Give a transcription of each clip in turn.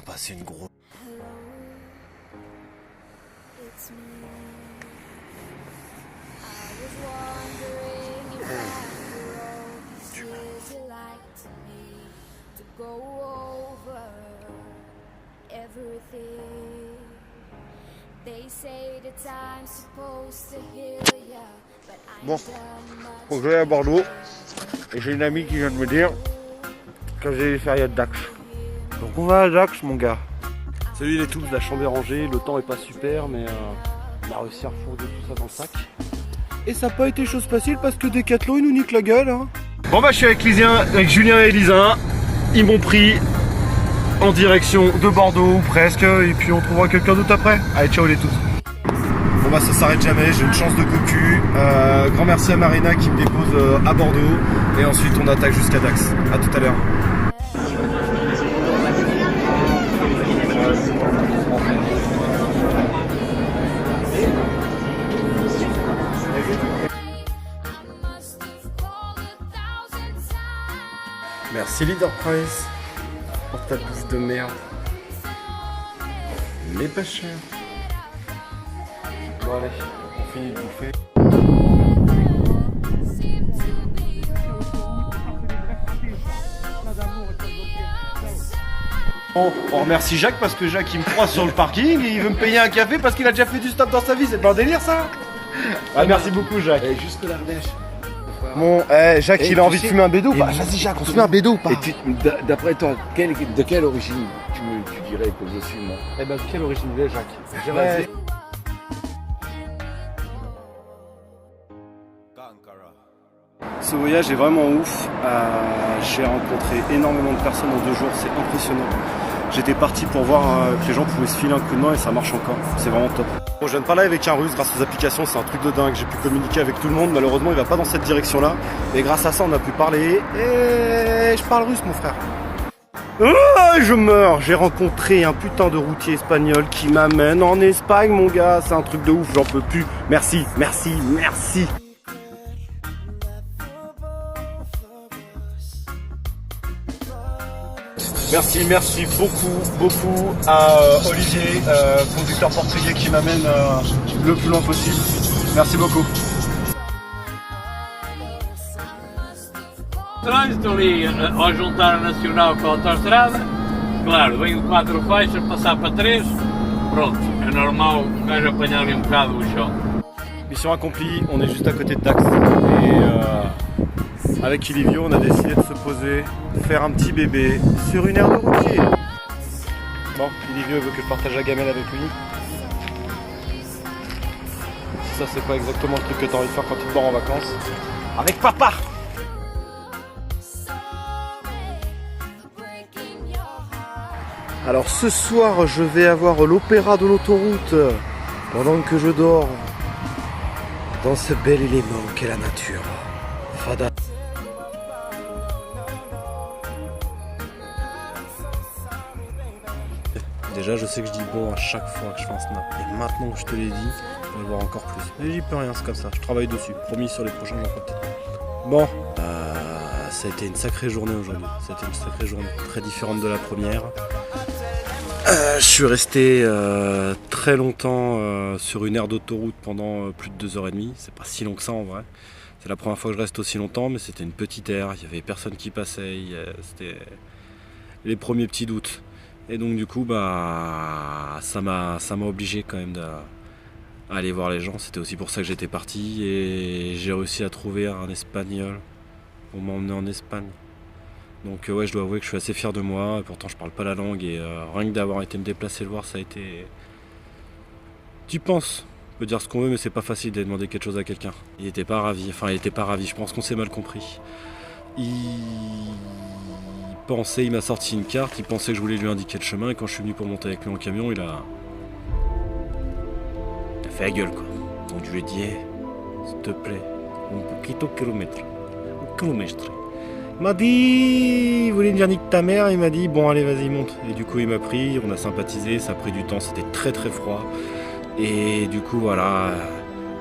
passer une grosse... Bon, faut que j'aille à Bordeaux. Et j'ai une amie qui vient de me dire qu'elle faisait les férias de Dax. Donc on va à Dax, mon gars. Salut les tous, la chambre est rangée, le temps est pas super, mais on a réussi à refourguer tout ça dans le sac. Et ça n'a pas été chose facile parce que Decathlon il nous nique la gueule. Hein. Bon bah je suis avec Julien et Elisa. Ils m'ont pris en direction de Bordeaux ou presque, et puis on trouvera quelqu'un d'autre après. Allez, ciao les tous. Bon bah ça s'arrête jamais, j'ai une chance de cocu. Grand merci à Marina qui me dépose à Bordeaux. Et ensuite on attaque jusqu'à Dax. A tout à l'heure. Merci Leader Price pour ta bouffe de merde. Mais pas cher. Bon allez, on finit de bouffer. Bon, on remercie Jacques parce que Jacques il me croise sur le parking et il veut me payer un café parce qu'il a déjà fait du stop dans sa vie. C'est pas un délire ça? Ah, merci beaucoup Jacques. Et jusque l'Ardèche. Bon, Jacques, il a envie de fumer un bédo ou pas? Vas-y Jacques, on se fume un bédo ou pas? Et d'après toi, de quelle origine tu dirais que je suis moi? Eh ben, de quelle origine il est Jacques? Ouais. Ce voyage est vraiment ouf. J'ai rencontré énormément de personnes en 2 jours, c'est impressionnant. J'étais parti pour voir que les gens pouvaient se filer un coup de main et ça marche encore. C'est vraiment top. Bon, je viens de parler avec un russe grâce aux applications, c'est un truc de dingue. J'ai pu communiquer avec tout le monde. Malheureusement, il va pas dans cette direction-là. Et grâce à ça, on a pu parler. Et je parle russe, mon frère. Oh, je meurs. J'ai rencontré un putain de routier espagnol qui m'amène en Espagne, mon gars. C'est un truc de ouf, j'en peux plus. Merci, merci, merci. Merci beaucoup à Olivier, conducteur portugais qui m'amène le plus loin possible. Merci beaucoup. Trânsito ali, ao juntar a Nacional com a autoestrada, claro, vem de 4 faixas, passar para 3, pronto, é normal o gajo apanhar ali um bocado o chão. Mission accomplie, on est juste à côté de Dax et avec Ilivio on a décidé de se poser, faire un petit bébé sur une aire de routier. Bon, Ilivio veut que je partage la gamelle avec lui. Ça c'est pas exactement le truc que t'as envie de faire quand tu pars en vacances. Avec papa! Alors ce soir je vais avoir l'opéra de l'autoroute pendant que je dors dans ce bel élément qu'est la nature. Fada. Déjà je sais que je dis bon à chaque fois que je fais un snap. Et maintenant que je te l'ai dit, on va le voir encore plus. Mais j'y peux rien, c'est comme ça, je travaille dessus. Promis sur les prochains, j'en ferai peut-être. Bon, ça a été une sacrée journée aujourd'hui. Ça a été une sacrée journée, très différente de la première. Je suis resté très longtemps sur une aire d'autoroute pendant plus de 2h30. C'est pas si long que ça en vrai. C'est la première fois que je reste aussi longtemps, mais c'était une petite aire. Il y avait personne qui passait. C'était les premiers petits doutes. Et donc du coup, bah, ça m'a obligé quand même à aller voir les gens. C'était aussi pour ça que j'étais parti. Et j'ai réussi à trouver un Espagnol pour m'emmener en Espagne. Donc ouais, je dois avouer que je suis assez fier de moi, pourtant je parle pas la langue et rien que d'avoir été me déplacer le voir, ça a été... Tu penses, on peut dire ce qu'on veut mais c'est pas facile de demander quelque chose à quelqu'un. Il était pas ravi, je pense qu'on s'est mal compris. Il m'a sorti une carte, il pensait que je voulais lui indiquer le chemin et quand je suis venu pour monter avec lui en camion, il a fait la gueule quoi. Donc je lui ai dit, hey, s'il te plaît, un poquito kilomètre, un kilomètre. Il m'a dit, il voulait me dire nique ta mère, il m'a dit bon allez vas-y monte. Et du coup il m'a pris, on a sympathisé, ça a pris du temps, c'était très très froid. Et du coup voilà,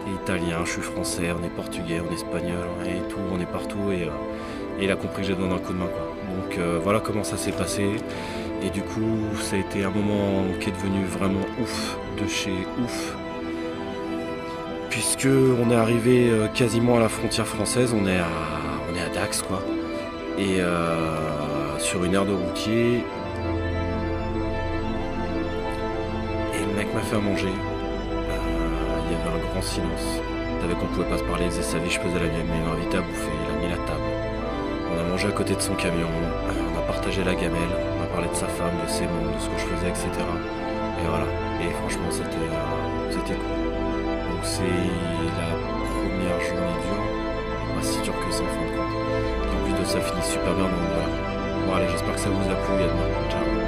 t'es italien, je suis français, on est portugais, on est espagnol, et tout, on est partout et il a compris que j'ai besoin d'un coup de main quoi. Donc voilà comment ça s'est passé. Et du coup, ça a été un moment qui est devenu vraiment ouf, de chez ouf. Puisque on est arrivé quasiment à la frontière française, on est à Dax quoi. Et sur 1 heure de routier. Et le mec m'a fait à manger. Il y avait un grand silence. Il savait qu'on pouvait pas se parler, il faisait sa vie, je faisais la mienne, mais il m'a invité à bouffer, il a mis la table. On a mangé à côté de son camion, on a partagé la gamelle, on a parlé de sa femme, de ses mondes, de ce que je faisais, etc. Et voilà. Et franchement, c'était cool. Donc c'est la première journée dure, pas si dur que ça en fin de compte. Et en plus de ça, finit super bien, donc voilà. Bon allez, j'espère que ça vous a plu, et à demain. Ciao.